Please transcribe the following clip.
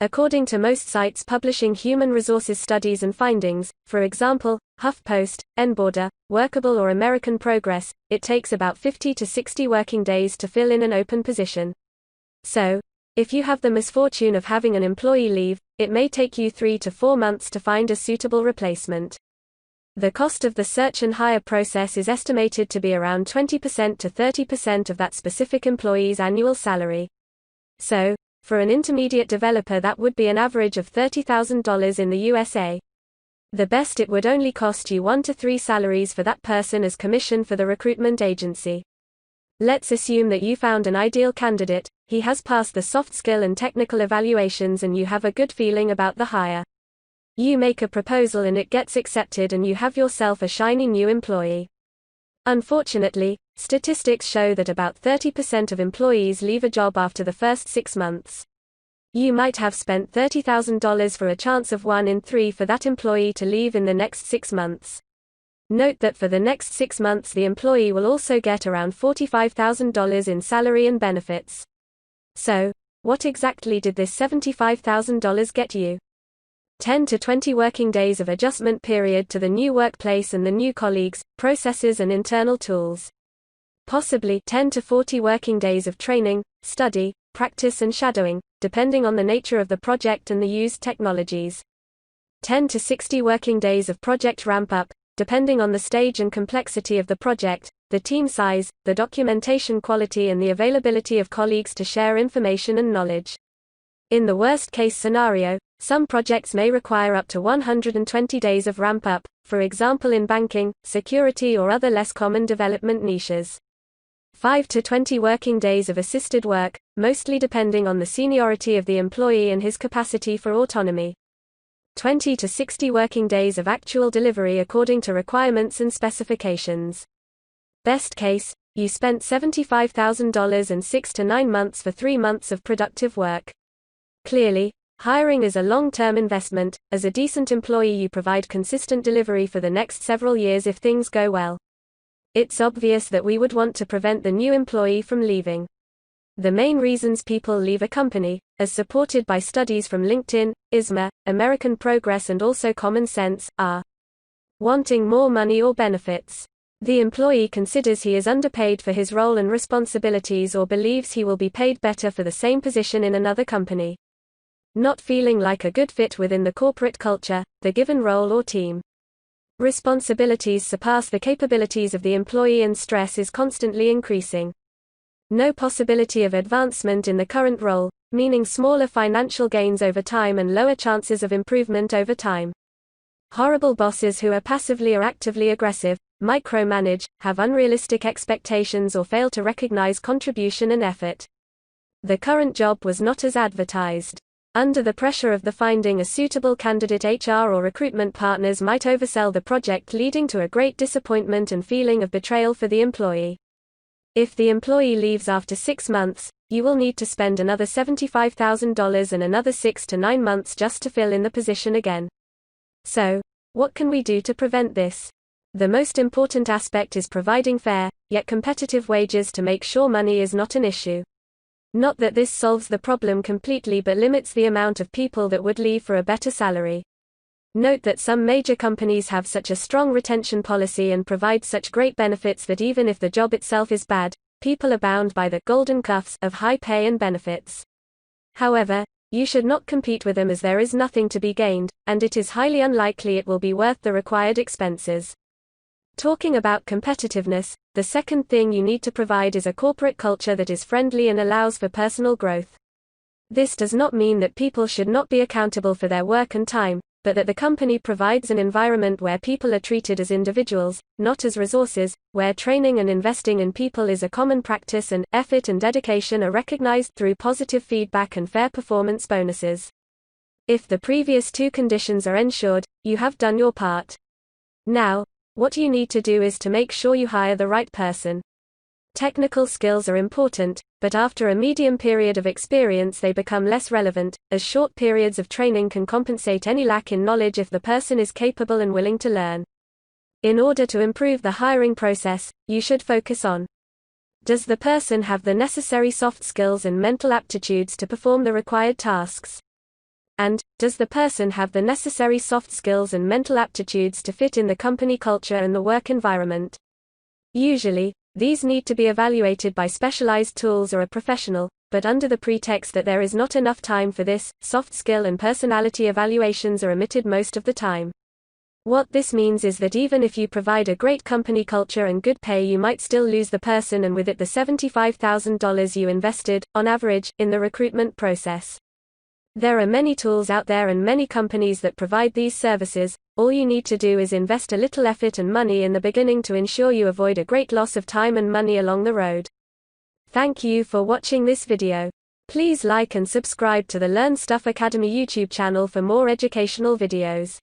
According to most sites publishing human resources studies and findings, for example, HuffPost, NBorder, Workable or American Progress, it takes about 50 to 60 working days to fill in an open position. So, if you have the misfortune of having an employee leave, it may take you 3 to 4 months to find a suitable replacement. The cost of the search and hire process is estimated to be around 20% to 30% of that specific employee's annual salary. So, for an intermediate developer that would be an average of $30,000 in the USA. The best it would only cost you 1 to 3 salaries for that person as commission for the recruitment agency. Let's assume that you found an ideal candidate, he has passed the soft skill and technical evaluations and you have a good feeling about the hire. You make a proposal and it gets accepted and you have yourself a shiny new employee. Unfortunately, statistics show that about 30% of employees leave a job after the first 6 months. You might have spent $30,000 for a chance of 1 in 3 for that employee to leave in the next 6 months. Note that for the next 6 months the employee will also get around $45,000 in salary and benefits. So, what exactly did this $75,000 get you? 10 to 20 working days of adjustment period to the new workplace and the new colleagues, processes and internal tools. Possibly 10 to 40 working days of training, study, practice and shadowing, depending on the nature of the project and the used technologies. 10 to 60 working days of project ramp-up, depending on the stage and complexity of the project, the team size, the documentation quality and the availability of colleagues to share information and knowledge. In the worst-case scenario, some projects may require up to 120 days of ramp-up, for example in banking, security or other less common development niches. 5 to 20 working days of assisted work, mostly depending on the seniority of the employee and his capacity for autonomy. 20 to 60 working days of actual delivery according to requirements and specifications. Best case, you spent $75,000 and 6 to 9 months for 3 months of productive work. Clearly, hiring is a long-term investment. As a decent employee you provide consistent delivery for the next several years if things go well. It's obvious that we would want to prevent the new employee from leaving. The main reasons people leave a company, as supported by studies from LinkedIn, ISMA, American Progress and also Common Sense, are wanting more money or benefits. The employee considers he is underpaid for his role and responsibilities or believes he will be paid better for the same position in another company. Not feeling like a good fit within the corporate culture, the given role or team. Responsibilities surpass the capabilities of the employee and stress is constantly increasing. No possibility of advancement in the current role, meaning smaller financial gains over time and lower chances of improvement over time. Horrible bosses who are passively or actively aggressive, micromanage, have unrealistic expectations or fail to recognize contribution and effort. The current job was not as advertised. Under the pressure of the finding a suitable candidate, HR or recruitment partners might oversell the project, leading to a great disappointment and feeling of betrayal for the employee. If the employee leaves after 6 months, you will need to spend another $75,000 and another 6 to 9 months just to fill in the position again. So, what can we do to prevent this? The most important aspect is providing fair, yet competitive wages to make sure money is not an issue. Not that this solves the problem completely but limits the amount of people that would leave for a better salary. Note that some major companies have such a strong retention policy and provide such great benefits that even if the job itself is bad, people are bound by the golden cuffs of high pay and benefits. However, you should not compete with them as there is nothing to be gained, and it is highly unlikely it will be worth the required expenses. Talking about competitiveness, the second thing you need to provide is a corporate culture that is friendly and allows for personal growth. This does not mean that people should not be accountable for their work and time, but that the company provides an environment where people are treated as individuals, not as resources, where training and investing in people is a common practice and effort and dedication are recognized through positive feedback and fair performance bonuses. If the previous 2 conditions are ensured, you have done your part. Now, what you need to do is to make sure you hire the right person. Technical skills are important, but after a medium period of experience they become less relevant, as short periods of training can compensate any lack in knowledge if the person is capable and willing to learn. In order to improve the hiring process, you should focus on: does the person have the necessary soft skills and mental aptitudes to perform the required tasks? And, does the person have the necessary soft skills and mental aptitudes to fit in the company culture and the work environment? Usually, these need to be evaluated by specialized tools or a professional, but under the pretext that there is not enough time for this, soft skill and personality evaluations are omitted most of the time. What this means is that even if you provide a great company culture and good pay, you might still lose the person and with it the $75,000 you invested, on average, in the recruitment process. There are many tools out there and many companies that provide these services. All you need to do is invest a little effort and money in the beginning to ensure you avoid a great loss of time and money along the road. Thank you for watching this video. Please like and subscribe to the Learn Stuff Academy YouTube channel for more educational videos.